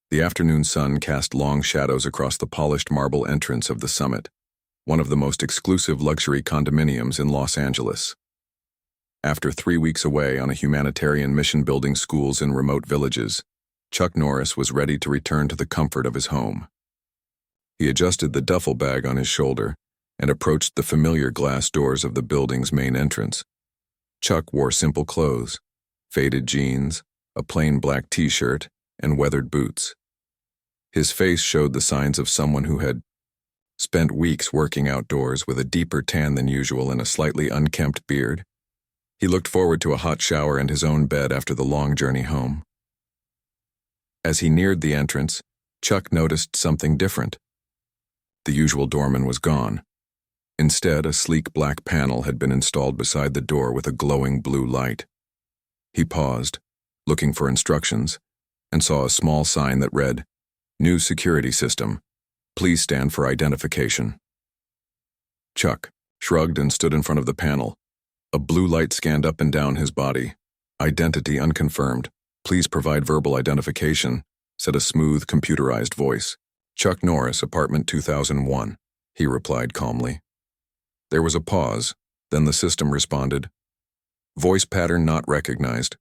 The afternoon sun cast long shadows across the polished marble entrance of the Summit, one of the most exclusive luxury condominiums in Los Angeles. After 3 weeks away on a humanitarian mission building schools in remote villages, Chuck Norris was ready to return to the comfort of his home. He adjusted the duffel bag on his shoulder and approached the familiar glass doors of the building's main entrance. Chuck wore simple clothes, faded jeans, a plain black t-shirt, and weathered boots. His face showed the signs of someone who had spent weeks working outdoors with a deeper tan than usual and a slightly unkempt beard. He looked forward to a hot shower and his own bed after the long journey home. As he neared the entrance, Chuck noticed something different. The usual doorman was gone. Instead, a sleek black panel had been installed beside the door with a glowing blue light. He paused, looking for instructions, and saw a small sign that read, "New security system. Please stand for identification." Chuck shrugged and stood in front of the panel. A blue light scanned up and down his body. "Identity unconfirmed. Please provide verbal identification," said a smooth, computerized voice. "Chuck Norris, apartment 2001, he replied calmly. There was a pause, then the system responded, "Voice pattern not recognized.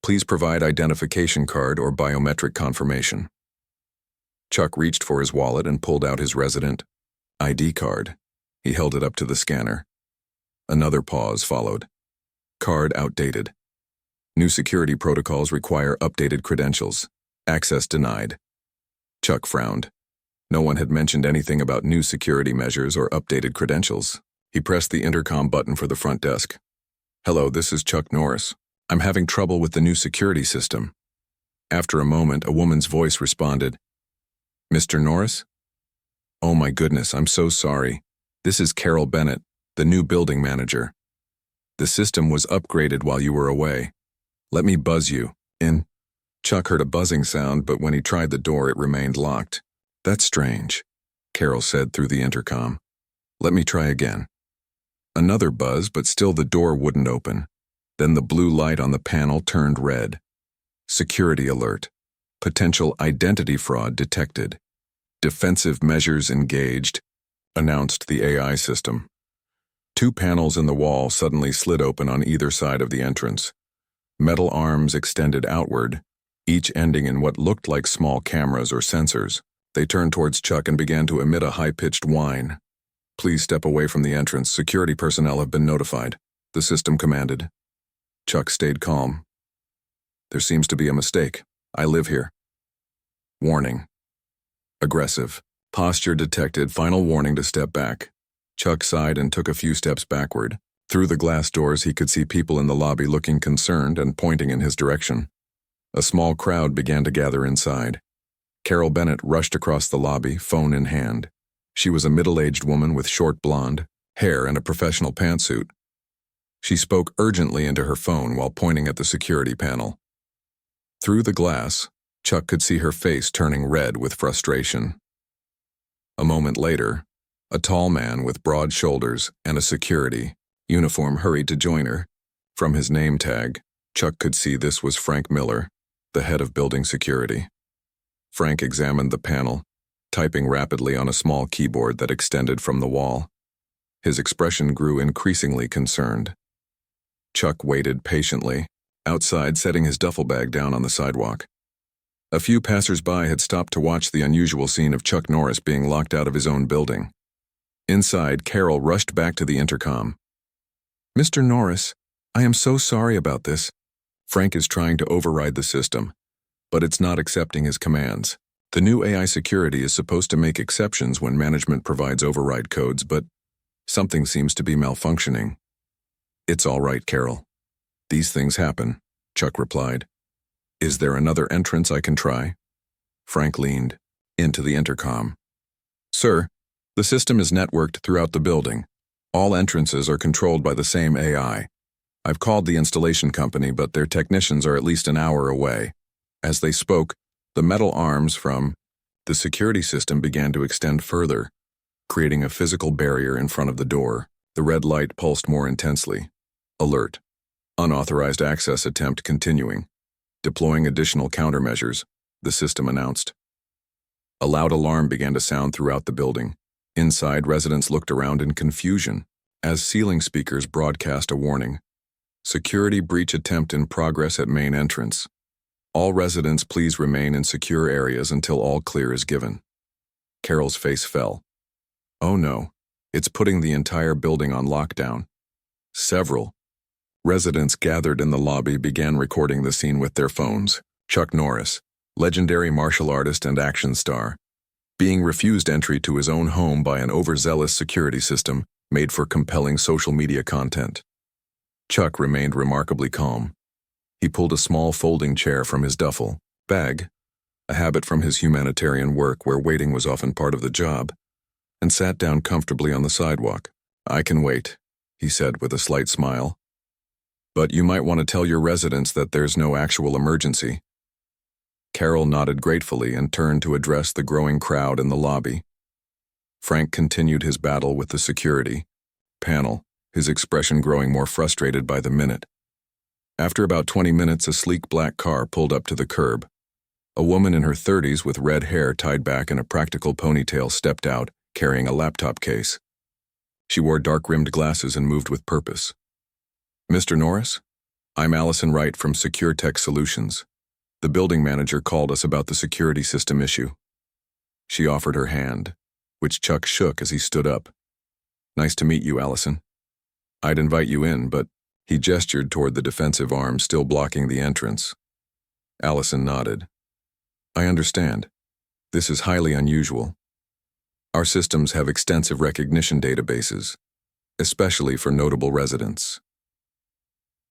Please provide identification card or biometric confirmation." Chuck reached for his wallet and pulled out his resident ID card. He held it up to the scanner. Another pause followed. Card outdated. New security protocols require updated credentials. Access denied. Chuck frowned. No one had mentioned anything about new security measures or updated credentials. He pressed the intercom button for the front desk. "Hello, this is Chuck Norris. I'm having trouble with the new security system." After a moment, a woman's voice responded, "Mr. Norris? Oh my goodness, I'm so sorry. This is Carol Bennett, the new building manager. The system was upgraded while you were away. Let me buzz you in." Chuck heard a buzzing sound, but when he tried the door, it remained locked. "That's strange," Carol said through the intercom. "Let me try again." Another buzz, but still the door wouldn't open. Then the blue light on the panel turned red. "Security alert. Potential identity fraud detected. Defensive measures engaged," announced the AI system. 2 panels in the wall suddenly slid open on either side of the entrance. Metal arms extended outward, each ending in what looked like small cameras or sensors. They turned towards Chuck and began to emit a high-pitched whine. "Please step away from the entrance. Security personnel have been notified," the system commanded. Chuck stayed calm. "There seems to be a mistake. I live here." Warning. Aggressive. Posture detected. Final warning to step back. Chuck sighed and took a few steps backward. Through the glass doors, he could see people in the lobby looking concerned and pointing in his direction. A small crowd began to gather inside. Carol Bennett rushed across the lobby, phone in hand. She was a middle-aged woman with short blonde hair and a professional pantsuit. She spoke urgently into her phone while pointing at the security panel. Through the glass, Chuck could see her face turning red with frustration. A moment later, a tall man with broad shoulders and a security uniform hurried to join her. From his name tag, Chuck could see this was Frank Miller, the head of building security. Frank examined the panel, typing rapidly on a small keyboard that extended from the wall. His expression grew increasingly concerned. Chuck waited patiently, outside, setting his duffel bag down on the sidewalk. A few passers-by had stopped to watch the unusual scene of Chuck Norris being locked out of his own building. Inside, Carol rushed back to the intercom. "Mr. Norris, I am so sorry about this. Frank is trying to override the system, but it's not accepting his commands. The new AI security is supposed to make exceptions when management provides override codes, but something seems to be malfunctioning." "It's all right, Carol. These things happen," Chuck replied. "Is there another entrance I can try?" Frank leaned into the intercom. "Sir, the system is networked throughout the building. All entrances are controlled by the same AI. I've called the installation company, but their technicians are at least an hour away." As they spoke, the metal arms from the security system began to extend further, creating a physical barrier in front of the door. The red light pulsed more intensely. Alert. Unauthorized access attempt continuing. Deploying additional countermeasures, the system announced. A loud alarm began to sound throughout the building. Inside, residents looked around in confusion as ceiling speakers broadcast a warning. Security breach attempt in progress at main entrance. All residents please remain in secure areas until all clear is given. Carol's face fell. Oh no, it's putting the entire building on lockdown. Several residents gathered in the lobby began recording the scene with their phones. Chuck Norris, legendary martial artist and action star, being refused entry to his own home by an overzealous security system made for compelling social media content. Chuck remained remarkably calm. He pulled a small folding chair from his duffel bag, a habit from his humanitarian work where waiting was often part of the job, and sat down comfortably on the sidewalk. "I can wait," he said with a slight smile. "But you might want to tell your residents that there's no actual emergency." Carol nodded gratefully and turned to address the growing crowd in the lobby. Frank continued his battle with the security panel, his expression growing more frustrated by the minute. After about 20 minutes, a sleek black car pulled up to the curb. A woman in her 30s with red hair tied back in a practical ponytail stepped out, carrying a laptop case. She wore dark-rimmed glasses and moved with purpose. "Mr. Norris? I'm Allison Wright from Secure Tech Solutions. The building manager called us about the security system issue." She offered her hand, which Chuck shook as he stood up. "Nice to meet you, Allison. I'd invite you in, but..." He gestured toward the defensive arm still blocking the entrance. Allison nodded. "I understand. This is highly unusual. Our systems have extensive recognition databases, especially for notable residents."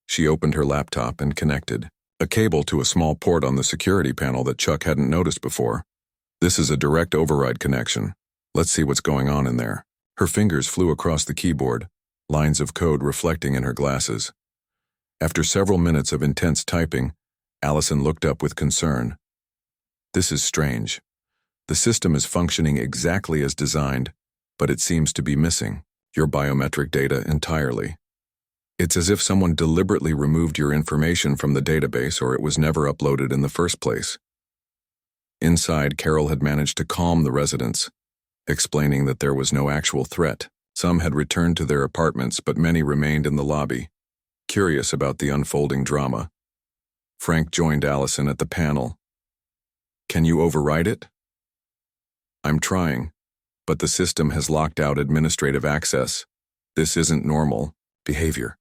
She opened her laptop and connected a cable to a small port on the security panel that Chuck hadn't noticed before. "This is a direct override connection. Let's see what's going on in there." Her fingers flew across the keyboard, lines of code reflecting in her glasses. After several minutes of intense typing, Allison looked up with concern. "This is strange. The system is functioning exactly as designed, but it seems to be missing your biometric data entirely. It's as if someone deliberately removed your information from the database or it was never uploaded in the first place." Inside, Carol had managed to calm the residents, explaining that there was no actual threat. Some had returned to their apartments, but many remained in the lobby, curious about the unfolding drama. Frank joined Allison at the panel. "Can you override it?" "I'm trying, but the system has locked out administrative access. This isn't normal behavior."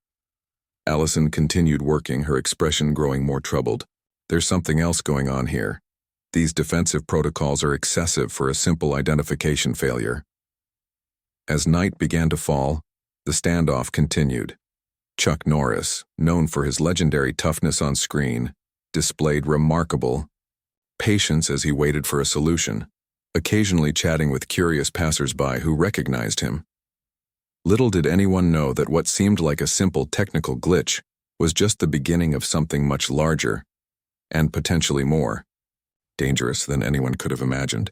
Allison continued working, her expression growing more troubled. "There's something else going on here. These defensive protocols are excessive for a simple identification failure." As night began to fall, the standoff continued. Chuck Norris, known for his legendary toughness on screen, displayed remarkable patience as he waited for a solution, occasionally chatting with curious passers-by who recognized him. Little did anyone know that what seemed like a simple technical glitch was just the beginning of something much larger, and potentially more dangerous than anyone could have imagined.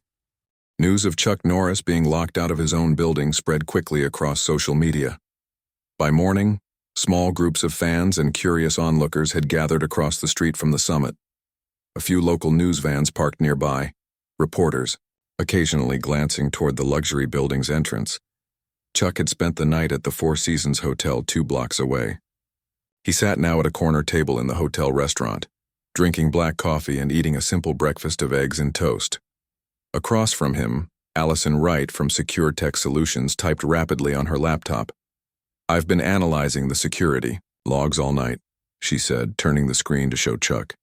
News of Chuck Norris being locked out of his own building spread quickly across social media. By morning, small groups of fans and curious onlookers had gathered across the street from the summit. A few local news vans parked nearby, reporters occasionally glancing toward the luxury building's entrance. Chuck had spent the night at the Four Seasons Hotel 2 blocks away. He sat now at a corner table in the hotel restaurant, drinking black coffee and eating a simple breakfast of eggs and toast. Across from him, Allison Wright from Secure Tech Solutions typed rapidly on her laptop. "I've been analyzing the security logs all night," she said, turning the screen to show Chuck.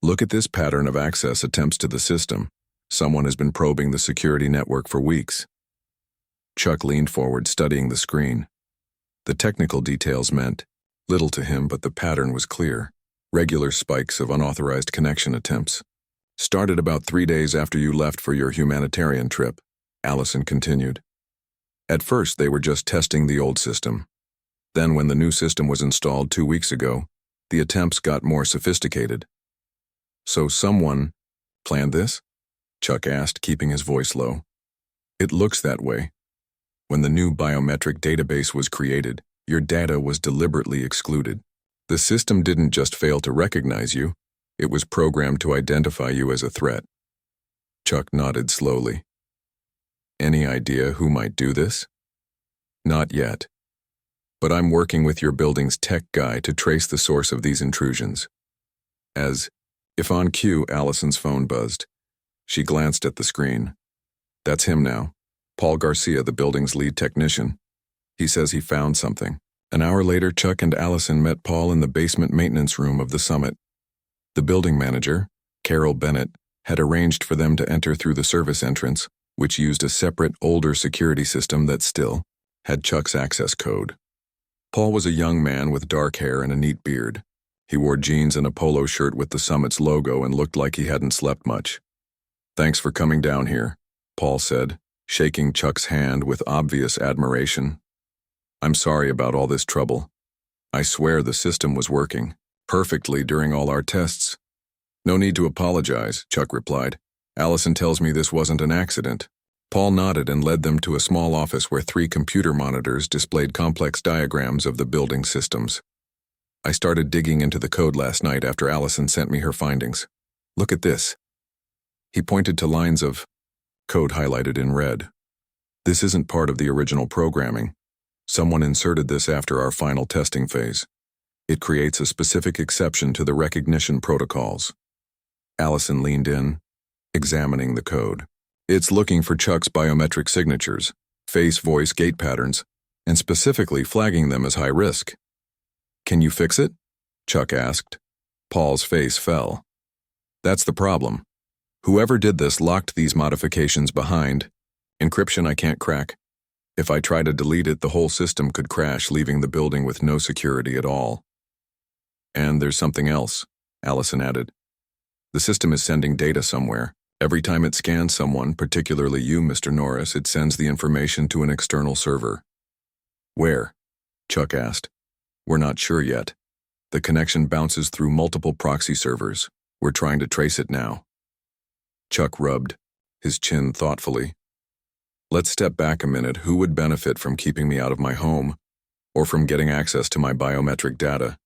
"Look at this pattern of access attempts to the system. Someone has been probing the security network for weeks." Chuck leaned forward, studying the screen. The technical details meant little to him, but the pattern was clear. Regular spikes of unauthorized connection attempts. "Started about 3 days after you left for your humanitarian trip," Allison continued. "At first, they were just testing the old system. Then when the new system was installed 2 weeks ago, the attempts got more sophisticated." "So someone planned this?" Chuck asked, keeping his voice low. "It looks that way. When the new biometric database was created, your data was deliberately excluded. The system didn't just fail to recognize you, it was programmed to identify you as a threat." Chuck nodded slowly. Any idea who might do this? Not yet. But I'm working with your building's tech guy to trace the source of these intrusions. If on cue, Allison's phone buzzed. She glanced at the screen. That's him now. Paul Garcia, the building's lead technician. He says he found something. An hour later, Chuck and Allison met Paul in the basement maintenance room of the Summit. The building manager, Carol Bennett, had arranged for them to enter through the service entrance, which used a separate, older security system that still had Chuck's access code. Paul was a young man with dark hair and a neat beard. He wore jeans and a polo shirt with the Summit's logo and looked like he hadn't slept much. Thanks for coming down here, Paul said, shaking Chuck's hand with obvious admiration. I'm sorry about all this trouble. I swear the system was working perfectly during all our tests. No need to apologize, Chuck replied. Allison tells me this wasn't an accident. Paul nodded and led them to a small office where 3 computer monitors displayed complex diagrams of the building systems. I started digging into the code last night after Allison sent me her findings. Look at this. He pointed to lines of code highlighted in red. This isn't part of the original programming. Someone inserted this after our final testing phase. It creates a specific exception to the recognition protocols. Allison leaned in, examining the code. It's looking for Chuck's biometric signatures, face, voice, gait patterns, and specifically flagging them as high risk. Can you fix it? Chuck asked. Paul's face fell. That's the problem. Whoever did this locked these modifications behind encryption I can't crack. If I try to delete it, the whole system could crash, leaving the building with no security at all. And there's something else, Allison added. The system is sending data somewhere. Every time it scans someone, particularly you, Mr. Norris, it sends the information to an external server. Where? Chuck asked. We're not sure yet. The connection bounces through multiple proxy servers. We're trying to trace it now. Chuck rubbed his chin thoughtfully. Let's step back a minute. Who would benefit from keeping me out of my home, or from getting access to my biometric data?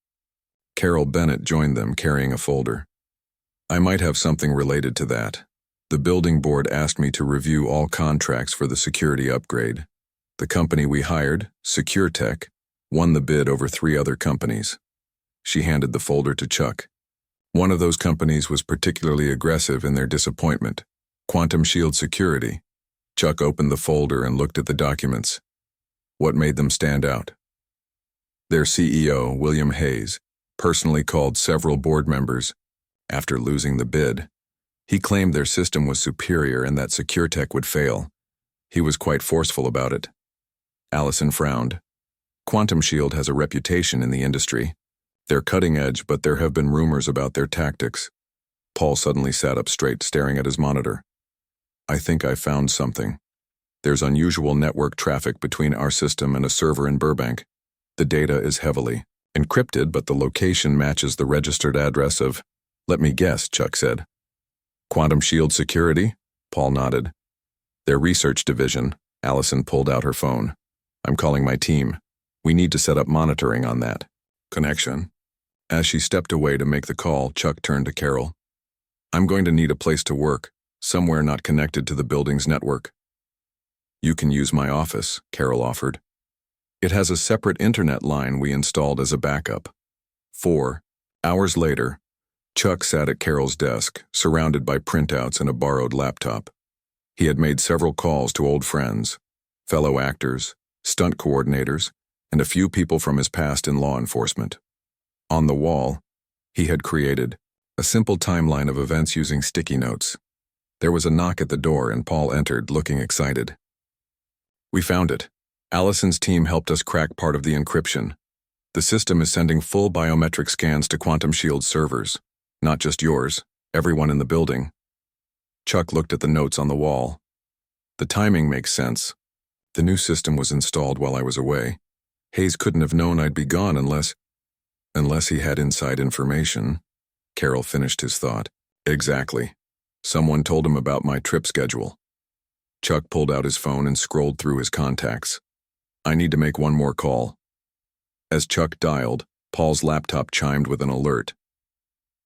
Carol Bennett joined them, carrying a folder. I might have something related to that. The building board asked me to review all contracts for the security upgrade. The company we hired, SecureTech, won the bid over 3 other companies. She handed the folder to Chuck. One of those companies was particularly aggressive in their disappointment, Quantum Shield Security. Chuck opened the folder and looked at the documents. What made them stand out? Their CEO, William Hayes, personally called several board members after losing the bid. He claimed their system was superior and that SecureTech would fail. He was quite forceful about it. Allison frowned. Quantum Shield has a reputation in the industry. They're cutting edge, but there have been rumors about their tactics. Paul suddenly sat up straight, staring at his monitor. I think I found something. There's unusual network traffic between our system and a server in Burbank. The data is heavily encrypted, but the location matches the registered address of, let me guess, Chuck said. Quantum Shield Security? Paul nodded. Their research division. Allison pulled out her phone. I'm calling my team. We need to set up monitoring on that connection. As she stepped away to make the call, Chuck turned to Carol. I'm going to need a place to work, somewhere not connected to the building's network. You can use my office, Carol offered. It has a separate internet line we installed as a backup. 4 hours later, Chuck sat at Carol's desk, surrounded by printouts and a borrowed laptop. He had made several calls to old friends, fellow actors, stunt coordinators, and a few people from his past in law enforcement. On the wall, he had created a simple timeline of events using sticky notes. There was a knock at the door and Paul entered, looking excited. We found it. Allison's team helped us crack part of the encryption. The system is sending full biometric scans to Quantum Shield's servers. Not just yours, everyone in the building. Chuck looked at the notes on the wall. The timing makes sense. The new system was installed while I was away. Hayes couldn't have known I'd be gone unless he had inside information. Carol finished his thought. Exactly. Someone told him about my trip schedule. Chuck pulled out his phone and scrolled through his contacts. I need to make one more call. As Chuck dialed, Paul's laptop chimed with an alert.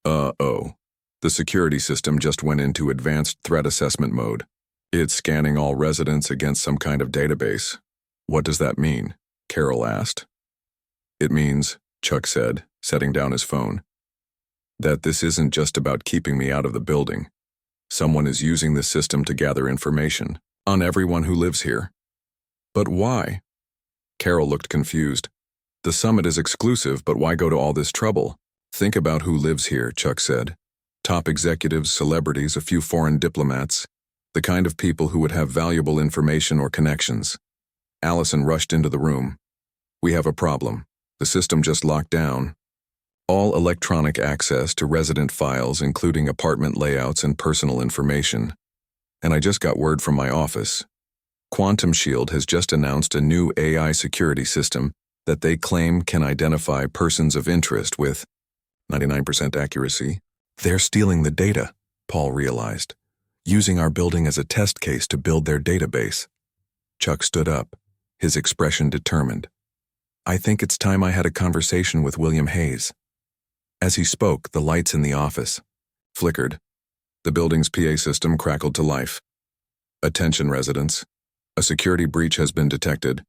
Uh-oh. The security system just went into advanced threat assessment mode. It's scanning all residents against some kind of database. What does that mean? Carol asked. It means, Chuck said, setting down his phone, that this isn't just about keeping me out of the building. Someone is using this system to gather information on everyone who lives here. But why? Carol looked confused. The summit is exclusive, but why go to all this trouble? Think about who lives here, Chuck said. Top executives, celebrities, a few foreign diplomats, the kind of people who would have valuable information or connections. Allison rushed into the room. We have a problem. The system just locked down. All electronic access to resident files, including apartment layouts and personal information. And I just got word from my office. Quantum Shield has just announced a new AI security system that they claim can identify persons of interest with 99% accuracy. They're stealing the data, Paul realized, using our building as a test case to build their database. Chuck stood up, his expression determined. I think it's time I had a conversation with William Hayes. As he spoke, the lights in the office flickered. The building's PA system crackled to life. Attention, residents. A security breach has been detected.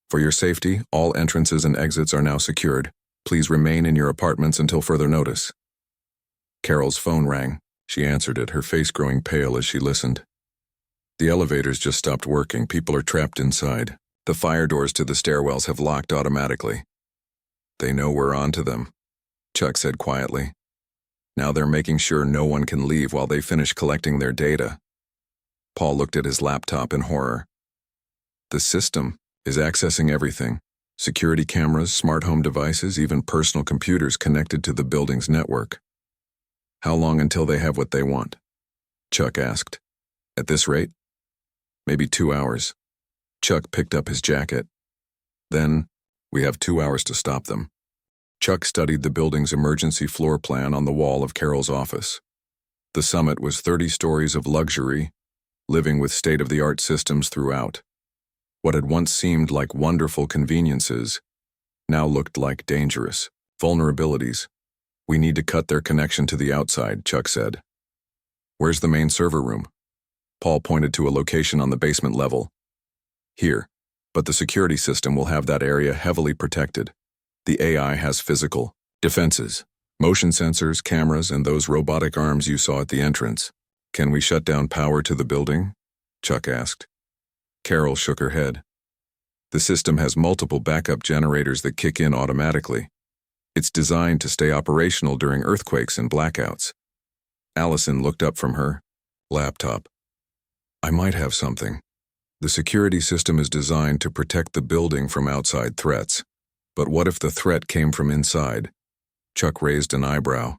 For your safety, all entrances and exits are now secured. Please remain in your apartments until further notice. Carol's phone rang. She answered it, her face growing pale as she listened. The elevators just stopped working. People are trapped inside. The fire doors to the stairwells have locked automatically. They know we're on to them, Chuck said quietly. Now they're making sure no one can leave while they finish collecting their data. Paul looked at his laptop in horror. The system is accessing everything. Security cameras, smart home devices, even personal computers connected to the building's network. How long until they have what they want? Chuck asked. At this rate? Maybe 2 hours. Chuck picked up his jacket. Then, we have 2 hours to stop them. Chuck studied the building's emergency floor plan on the wall of Carol's office. The summit was 30 stories of luxury, living with state-of-the-art systems throughout. What had once seemed like wonderful conveniences now looked like dangerous vulnerabilities. We need to cut their connection to the outside, Chuck said. Where's the main server room? Paul pointed to a location on the basement level. Here, but the security system will have that area heavily protected. The AI has physical defenses, motion sensors, cameras, and those robotic arms you saw at the entrance. Can we shut down power to the building? Chuck asked. Carol shook her head. The system has multiple backup generators that kick in automatically. It's designed to stay operational during earthquakes and blackouts. Allison looked up from her laptop. I might have something. The security system is designed to protect the building from outside threats. But what if the threat came from inside? Chuck raised an eyebrow.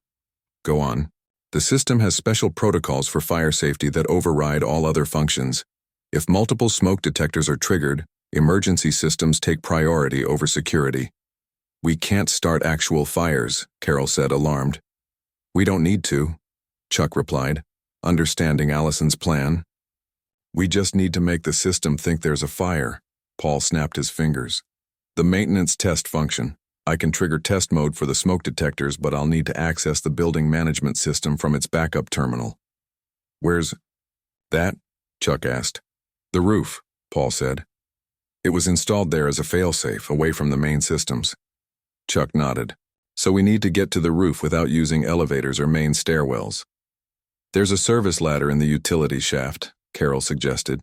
Go on. The system has special protocols for fire safety that override all other functions. If multiple smoke detectors are triggered, emergency systems take priority over security. We can't start actual fires, Carol said, alarmed. We don't need to, Chuck replied, understanding Allison's plan. We just need to make the system think there's a fire. Paul snapped his fingers. The maintenance test function. I can trigger test mode for the smoke detectors, but I'll need to access the building management system from its backup terminal. Where's that? Chuck asked. The roof, Paul said. It was installed there as a failsafe, away from the main systems. Chuck nodded. So we need to get to the roof without using elevators or main stairwells. There's a service ladder in the utility shaft, Carol suggested.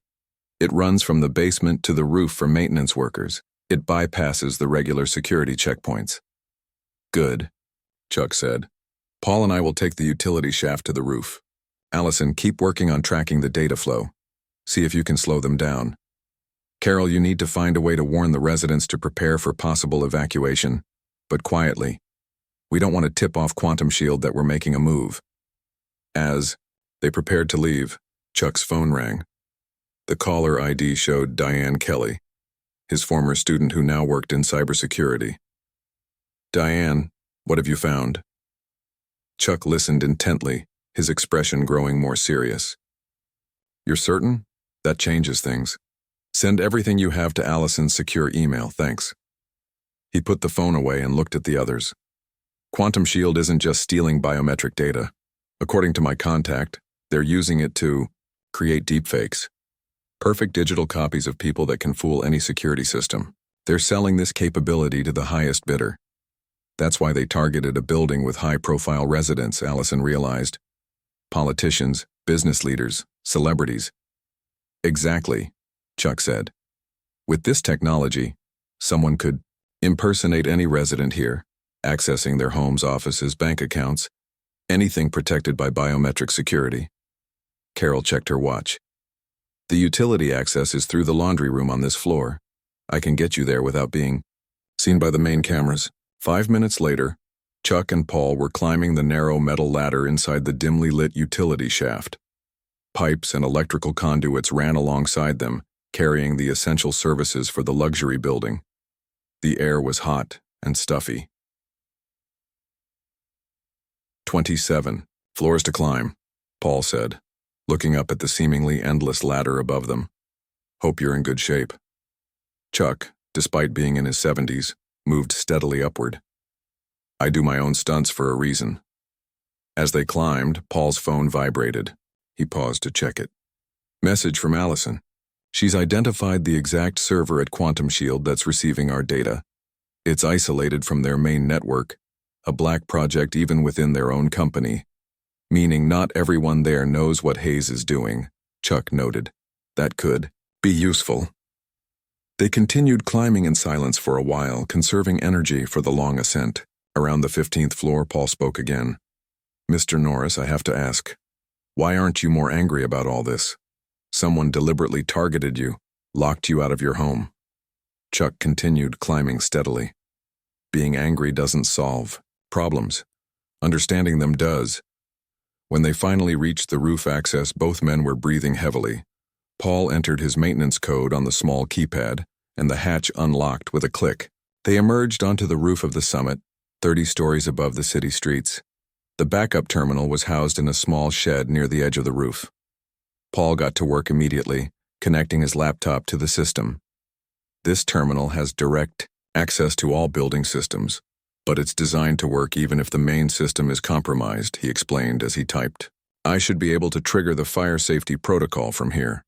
It runs from the basement to the roof for maintenance workers. It bypasses the regular security checkpoints. Good, Chuck said. Paul and I will take the utility shaft to the roof. Allison, keep working on tracking the data flow. See if you can slow them down. Carol, you need to find a way to warn the residents to prepare for possible evacuation, but quietly. We don't want to tip off Quantum Shield that we're making a move. As they prepared to leave, Chuck's phone rang. The caller ID showed Diane Kelly, his former student who now worked in cybersecurity. Diane, what have you found? Chuck listened intently, his expression growing more serious. You're certain? That changes things. Send everything you have to Allison's secure email, thanks. He put the phone away and looked at the others. Quantum Shield isn't just stealing biometric data. According to my contact, they're using it to create deepfakes. Perfect digital copies of people that can fool any security system. They're selling this capability to the highest bidder. That's why they targeted a building with high-profile residents, Allison realized. Politicians, business leaders, celebrities. Exactly, Chuck said. With this technology, someone could impersonate any resident here, accessing their homes, offices, bank accounts, anything protected by biometric security. Carol checked her watch. The utility access is through the laundry room on this floor. I can get you there without being seen by the main cameras. 5 minutes later, Chuck and Paul were climbing the narrow metal ladder inside the dimly lit utility shaft. Pipes and electrical conduits ran alongside them, carrying the essential services for the luxury building. The air was hot and stuffy. 27 floors to climb, Paul said, looking up at the seemingly endless ladder above them. Hope you're in good shape. Chuck, despite being in his 70s, moved steadily upward. I do my own stunts for a reason. As they climbed, Paul's phone vibrated. He paused to check it. Message from Allison. She's identified the exact server at Quantum Shield that's receiving our data. It's isolated from their main network, a black project even within their own company, meaning not everyone there knows what Hayes is doing, Chuck noted. That could be useful. They continued climbing in silence for a while, conserving energy for the long ascent. Around the 15th floor, Paul spoke again. Mr. Norris, I have to ask, why aren't you more angry about all this? Someone deliberately targeted you, locked you out of your home. Chuck continued climbing steadily. Being angry doesn't solve problems. Understanding them does. When they finally reached the roof access, both men were breathing heavily. Paul entered his maintenance code on the small keypad, and the hatch unlocked with a click. They emerged onto the roof of the summit, 30 stories above the city streets. The backup terminal was housed in a small shed near the edge of the roof. Paul got to work immediately, connecting his laptop to the system. This terminal has direct access to all building systems, but it's designed to work even if the main system is compromised, he explained as he typed. I should be able to trigger the fire safety protocol from here.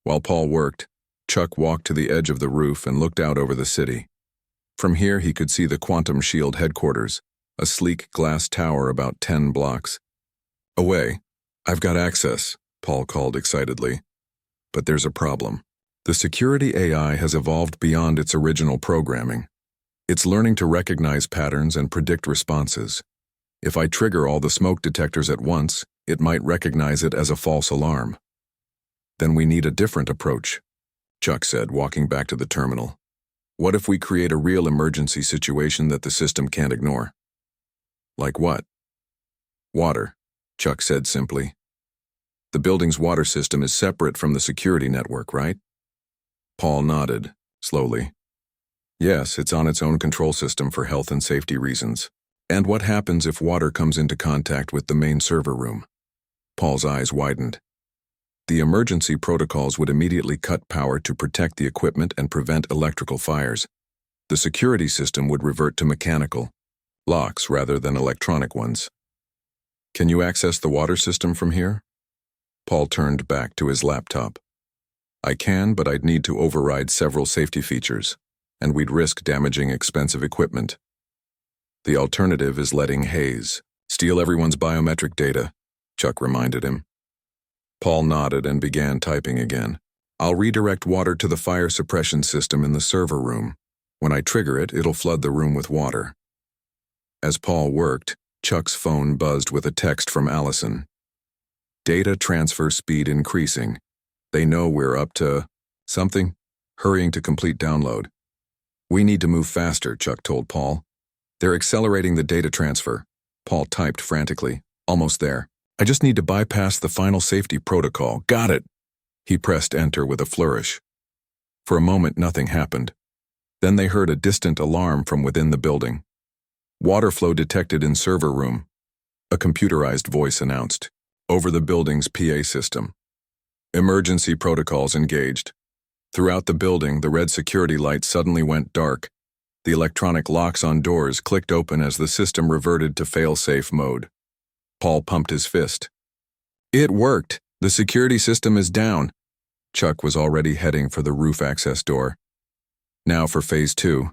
While Paul worked, Chuck walked to the edge of the roof and looked out over the city. From here he could see the Quantum Shield headquarters, a sleek glass tower about 10 blocks away. I've got access, Paul called excitedly. But there's a problem. The security AI has evolved beyond its original programming. It's learning to recognize patterns and predict responses. If I trigger all the smoke detectors at once, it might recognize it as a false alarm. Then we need a different approach, Chuck said, walking back to the terminal. What if we create a real emergency situation that the system can't ignore? Like what? Water, Chuck said simply. The building's water system is separate from the security network, right? Paul nodded, slowly. Yes, it's on its own control system for health and safety reasons. And what happens if water comes into contact with the main server room? Paul's eyes widened. The emergency protocols would immediately cut power to protect the equipment and prevent electrical fires. The security system would revert to mechanical locks rather than electronic ones. Can you access the water system from here? Paul turned back to his laptop. I can, but I'd need to override several safety features, and we'd risk damaging expensive equipment. The alternative is letting Hayes steal everyone's biometric data, Chuck reminded him. Paul nodded and began typing again. I'll redirect water to the fire suppression system in the server room. When I trigger it, it'll flood the room with water. As Paul worked, Chuck's phone buzzed with a text from Allison. Data transfer speed increasing. They know we're up to something, hurrying to complete download. We need to move faster, Chuck told Paul. They're accelerating the data transfer. Paul typed frantically. Almost there. I just need to bypass the final safety protocol. Got it. He pressed enter with a flourish. For a moment, nothing happened. Then they heard a distant alarm from within the building. Water flow detected in server room. A computerized voice announced. Over the building's PA system. Emergency protocols engaged. Throughout the building, the red security light suddenly went dark. The electronic locks on doors clicked open as the system reverted to fail-safe mode. Paul pumped his fist. It worked. The security system is down. Chuck was already heading for the roof access door. Now for Phase 2.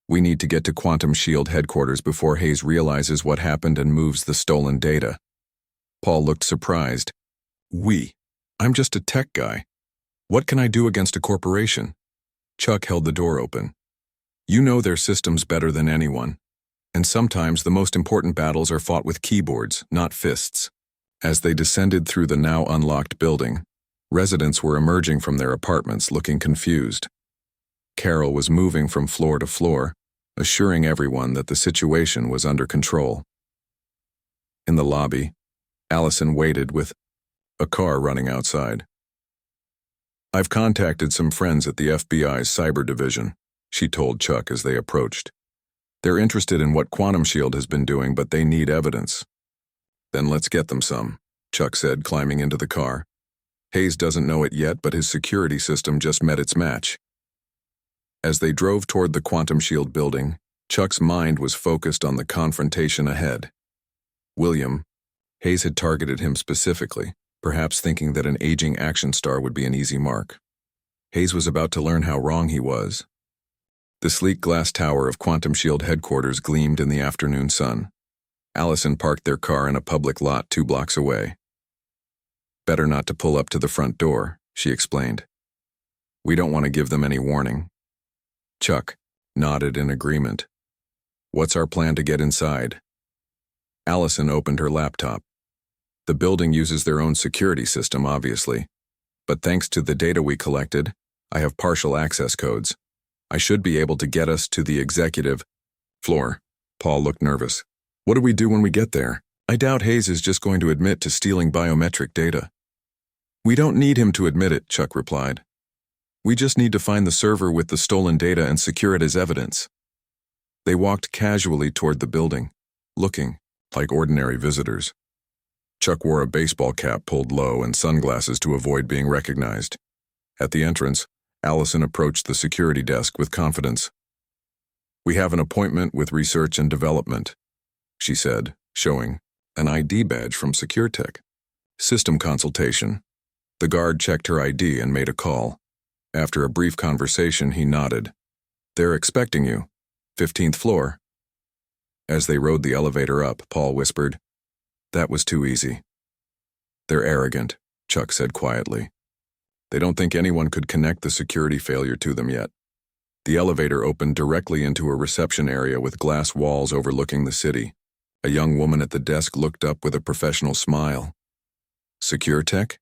We need to get to Quantum Shield headquarters before Hayes realizes what happened and moves the stolen data. Paul looked surprised. I'm just a tech guy. What can I do against a corporation? Chuck held the door open. You know their systems better than anyone. And sometimes the most important battles are fought with keyboards, not fists. As they descended through the now unlocked building, residents were emerging from their apartments looking confused. Carol was moving from floor to floor, assuring everyone that the situation was under control. In the lobby, Allison waited with a car running outside. I've contacted some friends at the FBI's cyber division, she told Chuck as they approached. They're interested in what Quantum Shield has been doing, but they need evidence. Then let's get them some, Chuck said, climbing into the car. Hayes doesn't know it yet, but his security system just met its match. As they drove toward the Quantum Shield building, Chuck's mind was focused on the confrontation ahead. William, Hayes had targeted him specifically, perhaps thinking that an aging action star would be an easy mark. Hayes was about to learn how wrong he was. The sleek glass tower of Quantum Shield headquarters gleamed in the afternoon sun. Allison parked their car in a public lot 2 blocks away. Better not to pull up to the front door, she explained. We don't want to give them any warning. Chuck nodded in agreement. What's our plan to get inside? Allison opened her laptop. The building uses their own security system, obviously. But thanks to the data we collected, I have partial access codes. I should be able to get us to the executive floor. Paul looked nervous. What do we do when we get there? I doubt Hayes is just going to admit to stealing biometric data. We don't need him to admit it, Chuck replied. We just need to find the server with the stolen data and secure it as evidence. They walked casually toward the building, looking like ordinary visitors. Chuck wore a baseball cap pulled low and sunglasses to avoid being recognized. At the entrance, Allison approached the security desk with confidence. We have an appointment with Research and Development, she said, showing an ID badge from SecureTech. System consultation. The guard checked her ID and made a call. After a brief conversation, he nodded. They're expecting you. 15th floor. As they rode the elevator up, Paul whispered, That was too easy. They're arrogant, Chuck said quietly. They don't think anyone could connect the security failure to them yet. The elevator opened directly into a reception area with glass walls overlooking the city. A young woman at the desk looked up with a professional smile. SecureTech?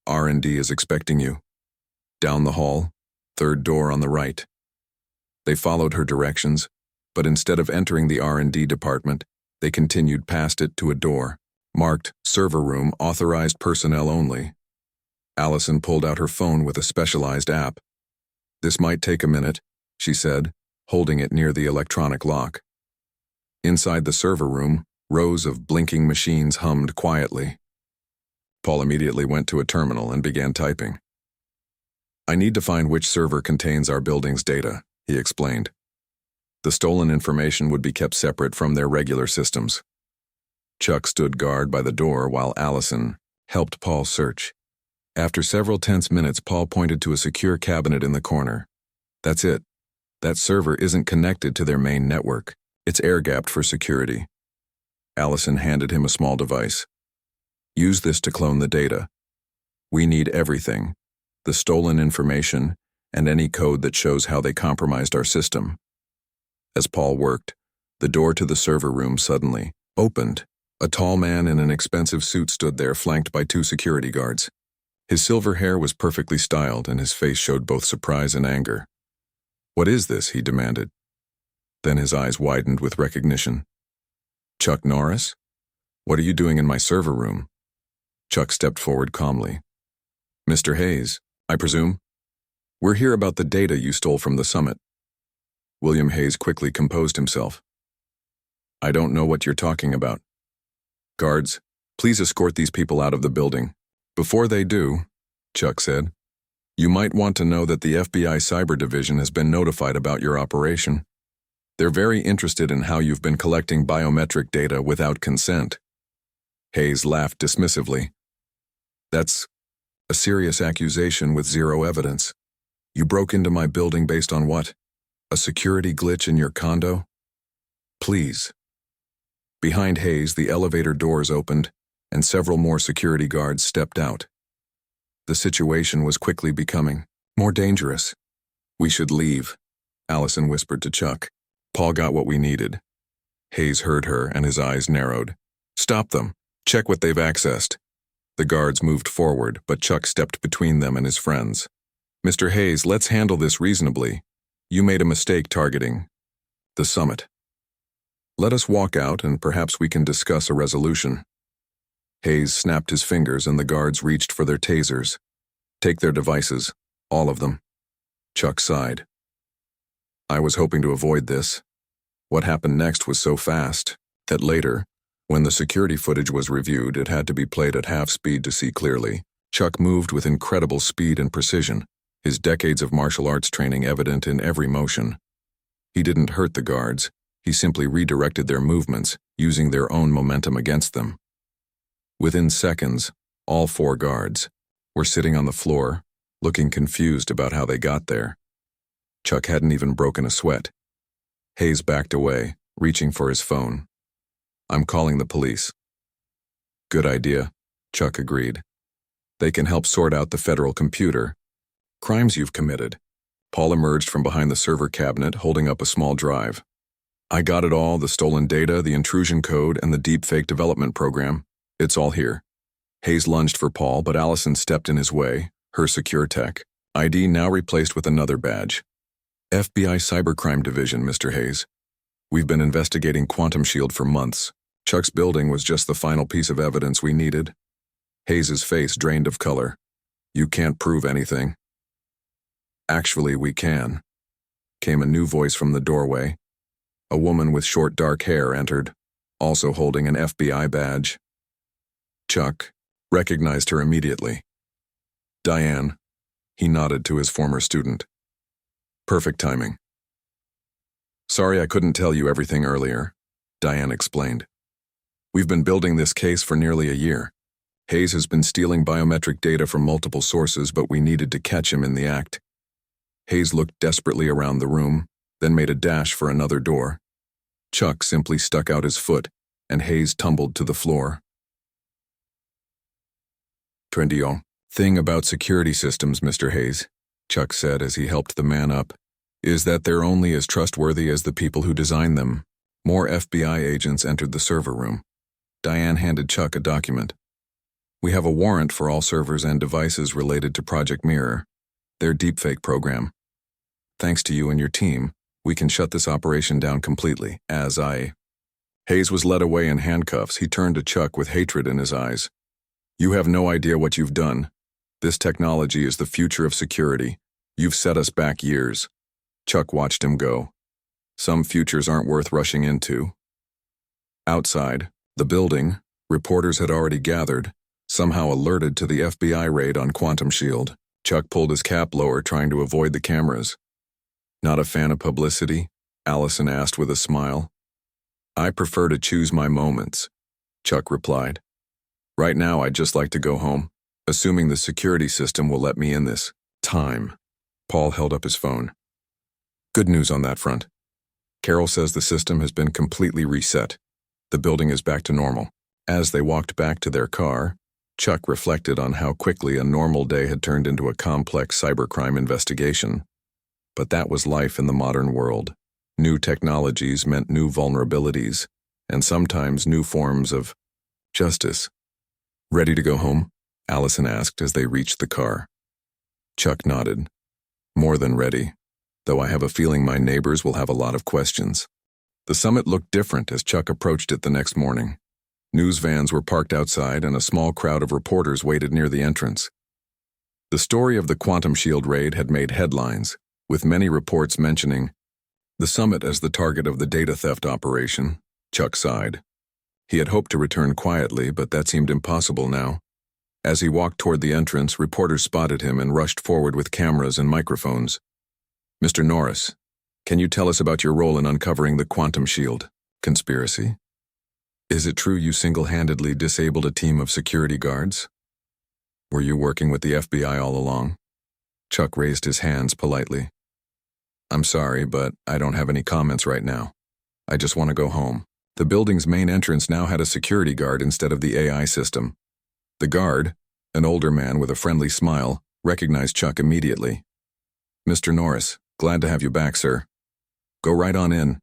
R&D is expecting you. Down the hall, 3rd door on the right. They followed her directions, but instead of entering the R&D department, they continued past it to a door, marked Server Room Authorized Personnel Only. Allison pulled out her phone with a specialized app. This might take a minute, she said, holding it near the electronic lock. Inside the server room, rows of blinking machines hummed quietly. Paul immediately went to a terminal and began typing. I need to find which server contains our building's data, he explained. The stolen information would be kept separate from their regular systems. Chuck stood guard by the door while Allison helped Paul search. After several tense minutes, Paul pointed to a secure cabinet in the corner. That's it. That server isn't connected to their main network. It's air-gapped for security. Allison handed him a small device. Use this to clone the data. We need everything. The stolen information, and any code that shows how they compromised our system. As Paul worked, the door to the server room suddenly opened. A tall man in an expensive suit stood there, flanked by 2 security guards. His silver hair was perfectly styled, and his face showed both surprise and anger. What is this? He demanded. Then his eyes widened with recognition. Chuck Norris? What are you doing in my server room? Chuck stepped forward calmly. Mr. Hayes, I presume? We're here about the data you stole from the summit. William Hayes quickly composed himself. I don't know what you're talking about. Guards, please escort these people out of the building. Before they do, Chuck said, you might want to know that the FBI Cyber Division has been notified about your operation. They're very interested in how you've been collecting biometric data without consent. Hayes laughed dismissively. That's a serious accusation with zero evidence. You broke into my building based on what? A security glitch in your condo? Please. Behind Hayes, the elevator doors opened, and several more security guards stepped out. The situation was quickly becoming more dangerous. We should leave, Allison whispered to Chuck. Paul got what we needed. Hayes heard her, and his eyes narrowed. Stop them. Check what they've accessed. The guards moved forward, but Chuck stepped between them and his friends. Mr. Hayes, let's handle this reasonably. You made a mistake targeting the summit. Let us walk out, and perhaps we can discuss a resolution. Hayes snapped his fingers, and the guards reached for their tasers. Take their devices, all of them. Chuck sighed. I was hoping to avoid this. What happened next was so fast that later, when the security footage was reviewed, it had to be played at half speed to see clearly. Chuck moved with incredible speed and precision, his decades of martial arts training evident in every motion. He didn't hurt the guards, he simply redirected their movements, using their own momentum against them. Within seconds, all 4 guards were sitting on the floor, looking confused about how they got there. Chuck hadn't even broken a sweat. Hayes backed away, reaching for his phone. I'm calling the police. Good idea, Chuck agreed. They can help sort out the federal computer. Crimes you've committed. Paul emerged from behind the server cabinet, holding up a small drive. I got it all, the stolen data, the intrusion code, and the deepfake development program. It's all here. Hayes lunged for Paul, but Allison stepped in his way, her secure tech ID now replaced with another badge. FBI Cybercrime Division, Mr. Hayes. We've been investigating Quantum Shield for months. Chuck's building was just the final piece of evidence we needed. Hayes's face drained of color. You can't prove anything. Actually, we can. Came a new voice from the doorway. A woman with short dark hair entered, also holding an FBI badge. Chuck recognized her immediately. Diane. He nodded to his former student. Perfect timing. Sorry I couldn't tell you everything earlier, Diane explained. We've been building this case for nearly a year. Hayes has been stealing biometric data from multiple sources, but we needed to catch him in the act. Hayes looked desperately around the room, then made a dash for another door. Chuck simply stuck out his foot, and Hayes tumbled to the floor. Trendio. Thing about security systems, Mr. Hayes, Chuck said as he helped the man up, is that they're only as trustworthy as the people who design them. More FBI agents entered the server room. Diane handed Chuck a document. We have a warrant for all servers and devices related to Project Mirror, their deepfake program. Thanks to you and your team, we can shut this operation down completely, Hayes was led away in handcuffs. He turned to Chuck with hatred in his eyes. You have no idea what you've done. This technology is the future of security. You've set us back years. Chuck watched him go. Some futures aren't worth rushing into. Outside, the building, reporters had already gathered, somehow alerted to the FBI raid on Quantum Shield. Chuck pulled his cap lower, trying to avoid the cameras. Not a fan of publicity? Allison asked with a smile. I prefer to choose my moments, Chuck replied. Right now, I'd just like to go home, assuming the security system will let me in this time. Paul held up his phone. Good news on that front. Carol says the system has been completely reset. The building is back to normal. As they walked back to their car, Chuck reflected on how quickly a normal day had turned into a complex cybercrime investigation. But that was life in the modern world. New technologies meant new vulnerabilities, and sometimes new forms of justice. Ready to go home? Allison asked as they reached the car. Chuck nodded. More than ready, though I have a feeling my neighbors will have a lot of questions. The summit looked different as Chuck approached it the next morning. News vans were parked outside and a small crowd of reporters waited near the entrance. The story of the Quantum Shield raid had made headlines, with many reports mentioning the summit as the target of the data theft operation. Chuck sighed. He had hoped to return quietly, but that seemed impossible now. As he walked toward the entrance, reporters spotted him and rushed forward with cameras and microphones. Mr. Norris, can you tell us about your role in uncovering the Quantum Shield conspiracy? Is it true you single-handedly disabled a team of security guards? Were you working with the FBI all along? Chuck raised his hands politely. I'm sorry, but I don't have any comments right now. I just want to go home. The building's main entrance now had a security guard instead of the AI system. The guard, an older man with a friendly smile, recognized Chuck immediately. Mr. Norris, glad to have you back, sir. Go right on in.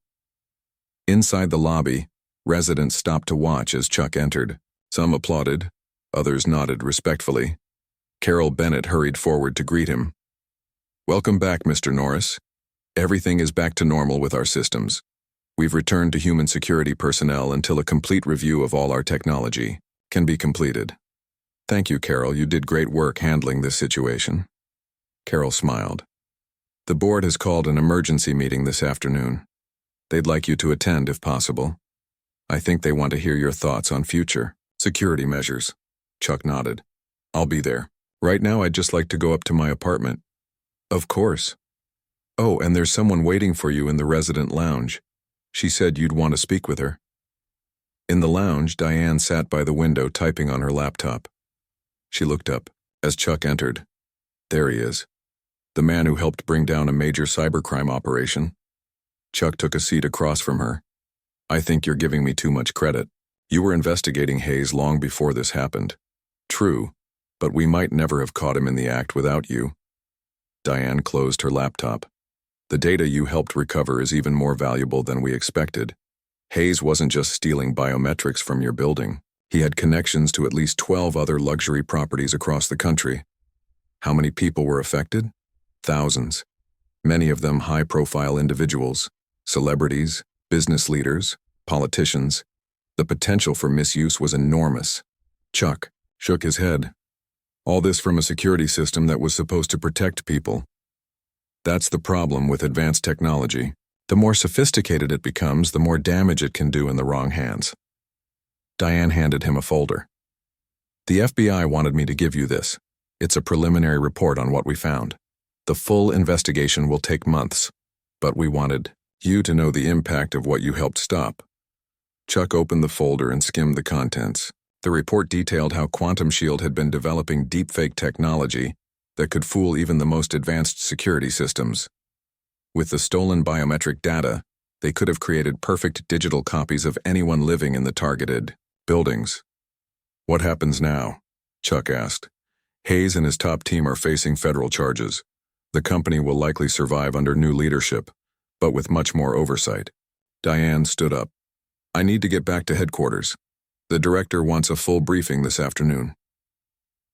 Inside the lobby, residents stopped to watch as Chuck entered. Some applauded, others nodded respectfully. Carol Bennett hurried forward to greet him. Welcome back, Mr. Norris. Everything is back to normal with our systems. We've returned to human security personnel until a complete review of all our technology can be completed. Thank you, Carol. You did great work handling this situation. Carol smiled. The board has called an emergency meeting this afternoon. They'd like you to attend if possible. I think they want to hear your thoughts on future security measures. Chuck nodded. I'll be there. Right now, I'd just like to go up to my apartment. Of course. Oh, and there's someone waiting for you in the resident lounge. She said you'd want to speak with her. In the lounge, Diane sat by the window typing on her laptop. She looked up as Chuck entered. There he is, the man who helped bring down a major cybercrime operation. Chuck took a seat across from her. I think you're giving me too much credit. You were investigating Hayes long before this happened. True, but we might never have caught him in the act without you. Diane closed her laptop. The data you helped recover is even more valuable than we expected. Hayes wasn't just stealing biometrics from your building. He had connections to at least 12 other luxury properties across the country. How many people were affected? Thousands. Many of them high-profile individuals, celebrities, business leaders, politicians. The potential for misuse was enormous. Chuck shook his head. All this from a security system that was supposed to protect people. That's the problem with advanced technology. The more sophisticated it becomes, the more damage it can do in the wrong hands. Diane handed him a folder. The FBI wanted me to give you this. It's a preliminary report on what we found. The full investigation will take months, but we wanted you to know the impact of what you helped stop. Chuck opened the folder and skimmed the contents. The report detailed how Quantum Shield had been developing deepfake technology that could fool even the most advanced security systems. With the stolen biometric data, they could have created perfect digital copies of anyone living in the targeted buildings. What happens now? Chuck asked. Hayes and his top team are facing federal charges. The company will likely survive under new leadership, but with much more oversight. Diane stood up. I need to get back to headquarters. The director wants a full briefing this afternoon.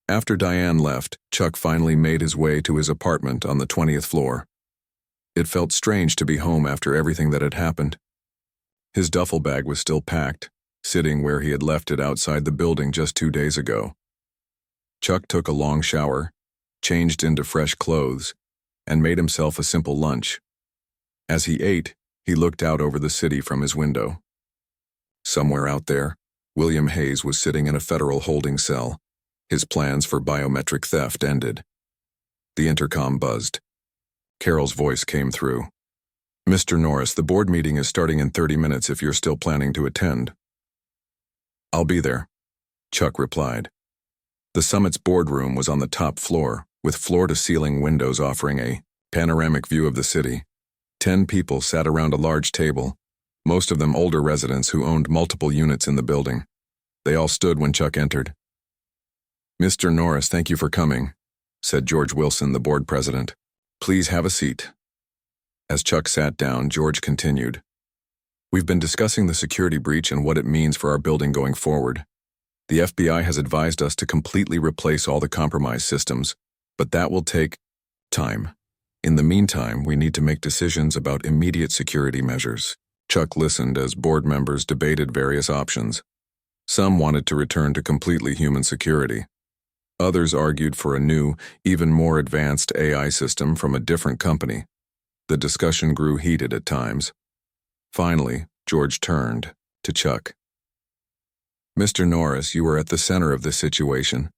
After Diane left, Chuck finally made his way to his apartment on the 20th floor. It felt strange to be home after everything that had happened. His duffel bag was still packed, sitting where he had left it outside the building just 2 days ago. Chuck took a long shower, changed into fresh clothes, and made himself a simple lunch. As he ate, he looked out over the city from his window. Somewhere out there, William Hayes was sitting in a federal holding cell. His plans for biometric theft ended. The intercom buzzed. Carol's voice came through. Mr. Norris, the board meeting is starting in 30 minutes if you're still planning to attend. I'll be there, Chuck replied. The summit's boardroom was on the top floor, with floor-to-ceiling windows offering a panoramic view of the city. 10 people sat around a large table, most of them older residents who owned multiple units in the building. They all stood when Chuck entered. Mr. Norris, thank you for coming, said George Wilson, the board president. Please have a seat. As Chuck sat down, George continued. We've been discussing the security breach and what it means for our building going forward. The FBI has advised us to completely replace all the compromised systems, but that will take time. In the meantime, we need to make decisions about immediate security measures. Chuck listened as board members debated various options. Some wanted to return to completely human security. Others argued for a new, even more advanced AI system from a different company. The discussion grew heated at times. Finally, George turned to Chuck. Mr. Norris, you are at the center of this situation.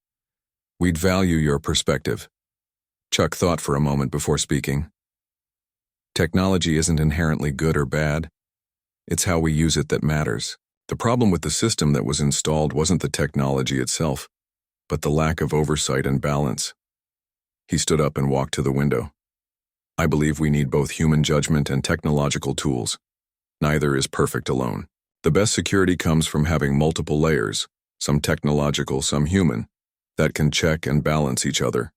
We'd value your perspective. Chuck thought for a moment before speaking. Technology isn't inherently good or bad. It's how we use it that matters. The problem with the system that was installed wasn't the technology itself, but the lack of oversight and balance. He stood up and walked to the window. I believe we need both human judgment and technological tools. Neither is perfect alone. The best security comes from having multiple layers, some technological, some human, that can check and balance each other.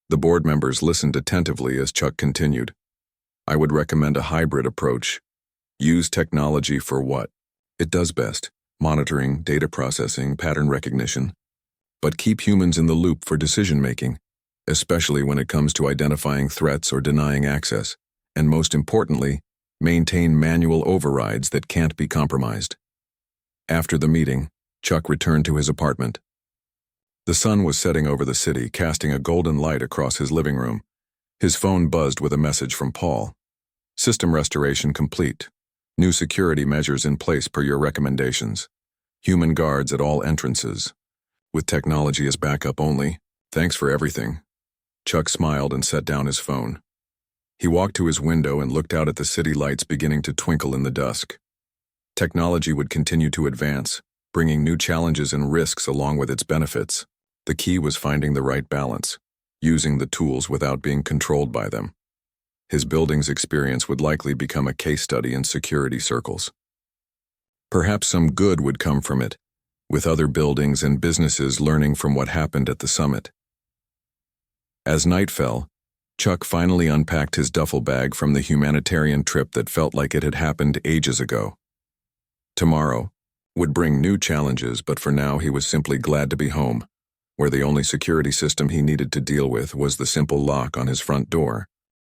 The board members listened attentively as Chuck continued. I would recommend a hybrid approach. Use technology for what it does best, monitoring, data processing, pattern recognition. But keep humans in the loop for decision-making, especially when it comes to identifying threats or denying access, and most importantly, maintain manual overrides that can't be compromised. After the meeting, Chuck returned to his apartment. The sun was setting over the city, casting a golden light across his living room. His phone buzzed with a message from Paul. System restoration complete. New security measures in place per your recommendations. Human guards at all entrances. With technology as backup only. Thanks for everything. Chuck smiled and set down his phone. He walked to his window and looked out at the city lights beginning to twinkle in the dusk. Technology would continue to advance, bringing new challenges and risks along with its benefits. The key was finding the right balance, using the tools without being controlled by them. His building's experience would likely become a case study in security circles. Perhaps some good would come from it, with other buildings and businesses learning from what happened at the summit. As night fell, Chuck finally unpacked his duffel bag from the humanitarian trip that felt like it had happened ages ago. Tomorrow would bring new challenges, but for now he was simply glad to be home, where the only security system he needed to deal with was the simple lock on his front door.